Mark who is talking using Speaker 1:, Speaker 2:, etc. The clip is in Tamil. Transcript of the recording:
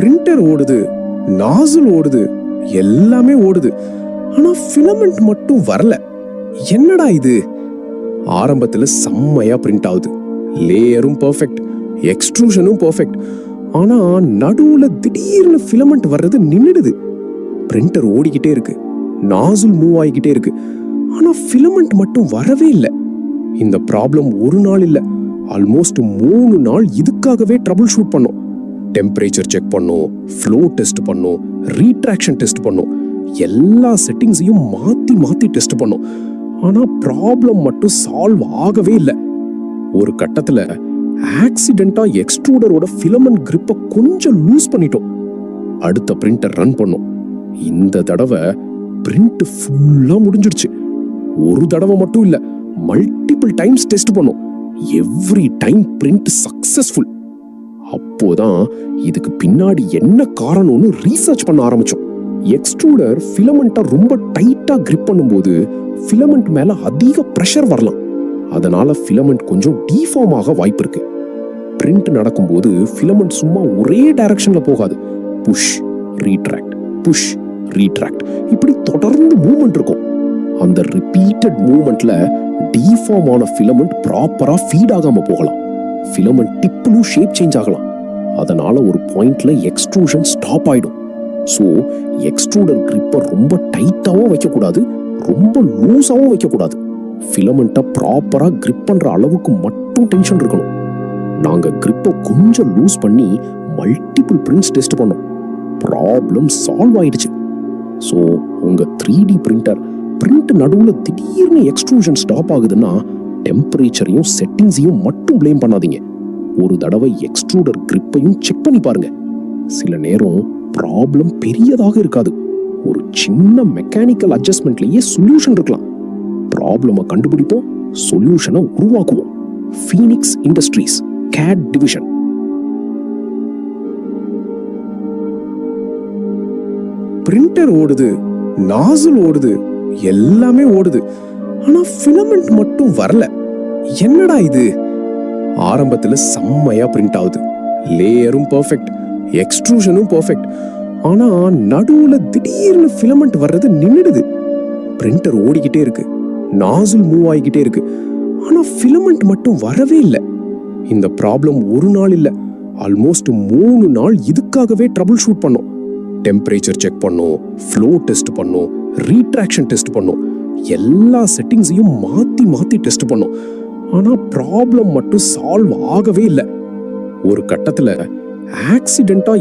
Speaker 1: பிரிண்டர் ஓடுது, நாசில் ஓடுது, எல்லாமே ஓடுது. ஆனா ஃபிலமெண்ட் மட்டும் வரல. என்னடா இது? ஆரம்பத்துல செம்மையா பிரிண்ட் ஆகுது, லேயரும் பெர்ஃபெக்ட், எக்ஸ்ட்ரூஷனும் பெர்ஃபெக்ட். ஆனா நடுவுல திடீர்னு ஃபிலமெண்ட் வர்றது நின்னுடுது. பிரிண்டர் ஓடிக்கிட்டே இருக்கு, நாசில் மூவ் ஆகிக்கிட்டே இருக்கு, ஆனா ஃபிலமெண்ட் மட்டும் வரவே இல்லை. இந்த ப்ராப்ளம் ஒரு நாள் இல்ல, ஆல்மோஸ்ட் 3 நாள் இதுக்காகவே ட்ரபிள் ஷூட் பண்ணோம். டெம்பரேச்சர் செக் பண்ணோம், ஃப்ளோ டெஸ்ட் பண்ணோம், ரீட்ராக்ஷன் டெஸ்ட் பண்ணோம், எல்லா செட்டிங்ஸையும் மாத்தி மாத்தி டெஸ்ட் பண்ணோம். ஆனா ப்ராப்ளம் மட்டும் சால்வ் ஆகவே இல்லை. ஒரு கட்டத்துல ஆக்சிடென்டா எக்ஸ்ட்ரூடரோட ஃபிலமெண்ட் கிரிப்பை கொஞ்சம் லூஸ் பண்ணிட்டோம். அடுத்த பிரிண்டர் ரன் பண்ணோம். இந்த தடவை பிரிண்ட் ஃபுல்லா முடிஞ்சிடுச்சு. ஒரு தடவை மட்டும் இல்ல, மல்டிபிள் டைம்ஸ் டெஸ்ட் பண்ணோம். Every time print successful. அப்போதான் இதுக்கு பின்னாடி என்ன காரணம்னு ரீசர்ச் பண்ண ஆரம்பிச்சோம். எக்ஸ்ட்ரூடர் ஃபிலமெண்ட்டை ரொம்ப டைட்டா கிரிப் பண்ணும்போது ஃபிலமெண்ட் மேல அதிக பிரஷர் வரலாம். அதனால ஃபிலமெண்ட் கொஞ்சம் டீஃபார்ம் ஆக வாய்ப்பு இருக்கு. பிரிண்ட் நடக்கும்போது ஃபிலமெண்ட் சும்மா ஒரே டைரக்ஷன்ல போகாது. புஷ் ரீட்ராக்ட், புஷ் ரீட்ராக்ட், இப்படி தொடர்ந்து மூவ்மெண்ட் இருக்கும். அந்த ரிப்பீட்டட் மூவ்மெண்ட்ல டீஃபார்ம் ஆன ஃபிலமெண்ட் ப்ராப்பரா ஃபீட் ஆகாம போகலாம். ஃபிலமெண்ட் டிப்லும் ஷேப் சேஞ்ச் ஆகலாம். அதனால ஒரு பாயிண்ட்ல எக்ஸ்ட்ரூஷன் ஸ்டாப் ஆயிடும். ஸோ எக்ஸ்ட்ரூடர் கிரிப்பை ரொம்ப டைட்டாவும் வைக்கக்கூடாது, ரொம்ப லூஸாவும் வைக்கக்கூடாது. ஃபிலமெண்ட்டை ப்ராப்பரா கிரிப் பண்ற அளவுக்கு மட்டும் டென்ஷன் இருக்கணும். நாங்க கிரிப்பை கொஞ்சம் லூஸ் பண்ணி மல்டிபிள் பிரிண்ட்ஸ் டெஸ்ட் பண்ணோம். ப்ராப்ளம் சால்வ் ஆயிடுச்சு. ஸோ உங்க 3D பிரிண்டர் பிரிண்ட் நடுவுல திடீர்னு எக்ஸ்ட்ரூஷன் ஸ்டாப் ஆகுதுன்னா டெம்பரேச்சரையும் செட்டிங்ஸையும் மட்டும் பிளேம் பண்ணாதீங்க. ஒரு தடவை எக்ஸ்ட்ரூடர் கிரிப்பையும் செக் பண்ணி பாருங்க. சில நேரம் ப்ராப்ளம் பெரியதாக இருக்காது, ஒரு சின்ன மெக்கானிக்கல் அட்ஜஸ்ட்மெண்ட்லயே சொல்யூஷன் இருக்கலாம். ப்ராப்ளமை கண்டுபிடிப்போம், சொல்யூஷனை உருவாக்குவோம். Phoenix Industries, gate division. Printer ஓடுது, நாசில் ஓடுது, எல்லாமே ஓடுது, ஆனா ஃபிலமெண்ட் மட்டும் வரல. என்னடா இது? ஆரம்பத்துல செம்மையா பிரிண்ட் ஆகுது, லேயரும் பெர்ஃபெக்ட், எக்ஸ்ட்ரூஷனும் பெர்ஃபெக்ட். ஆனா நடுவுல திடீர்னு ஃபிலமெண்ட் வர்றது நின்னுடுது. பிரிண்டர் ஓடிக்கிட்டே இருக்கு, நாசில் மூவ் ஆகிக்கிட்டே இருக்கு, ஆனா ஃபிலமெண்ட் மட்டும் வரவே இல்லை. இந்த ப்ராப்ளம் ஒரு நாள் இல்ல, ஆல்மோஸ்ட் 3 நாள் இதுக்காகவே ட்ரபிள் ஷூட் பண்ணோம். டெம்பரேச்சர் செக் பண்ணோம், ஃப்ளோ டெஸ்ட் பண்ணோம், ரீட்ராக்ஷன் டெஸ்ட் பண்ணோம், எல்லா செட்டிங்ஸையும் மாத்தி மாத்தி டெஸ்ட் பண்ணோம். ஆனா ப்ராப்ளம் மட்டும் சால்வ் ஆகவே இல்லை. ஒரு கட்டத்துல ஆக்சிடென்ட்டா